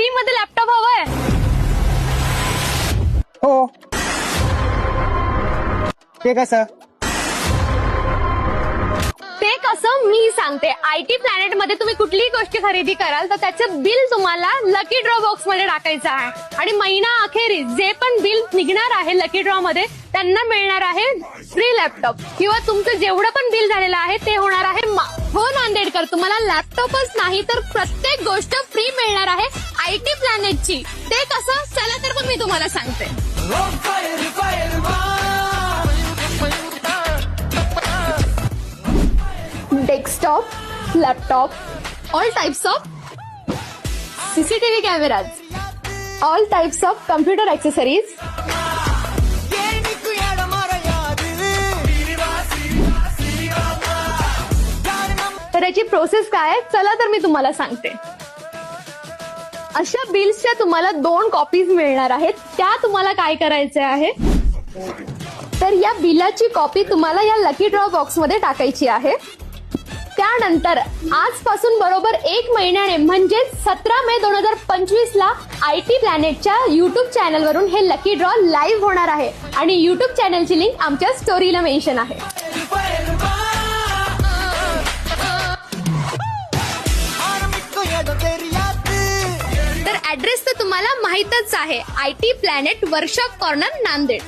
Free मध्ये laptop हवाय? हो. ते कसं? ते कसं मी सांगते. IT प्लॅनेट मध्ये तुम्ही कुठलीही गोष्ट खरेदी कराल तर त्याचं बिल तुम्हाला लकी ड्रॉ बॉक्स मध्ये टाकायचं आहे आणि महिना अखेरीस जे पण बिल निघणार आहे लकी ड्रॉ मध्ये त्यांना मिळणार आहे फ्री लॅपटॉप किंवा तुमचं जेवढं पण बिल झालेलं आहे ते होणार आहे हो नांदेडकर, तुम्हाला लॅपटॉपच नाही तर प्रत्येक गोष्ट फ्री मिळणार आहे IT प्लॅनेटची. ते कसं? चला तर मग मी तुम्हाला सांगते. Desktop, laptop, all types of CCTV cameras, all types of computer accessories, तर याची प्रोसेस काय आहे चला तर मी तुम्हाला सांगते. अशा बिल्सच्या तुम्हाला 2 कॉपीज मिळणार आहेत. त्या तुम्हाला काय करायचे आहे तर या बिलाची कॉपी तुम्हाला या लकी ड्रॉ बॉक्स मध्ये टाकायची आहे. त्यानंतर आजपासून बरोबर 1 महिन्याने म्हणजे 17 मे 2025 ला IT प्लॅनेटच्या युट्यूब चॅनल वरून हे लकी ड्रॉ लाईव्ह होणार आहे आणि युट्यूब चॅनलची लिंक आमच्या स्टोरीला मेन्शन आहे. तर ऍड्रेस तर तुम्हाला माहितच आहे. IT planet workshop corner Nanded.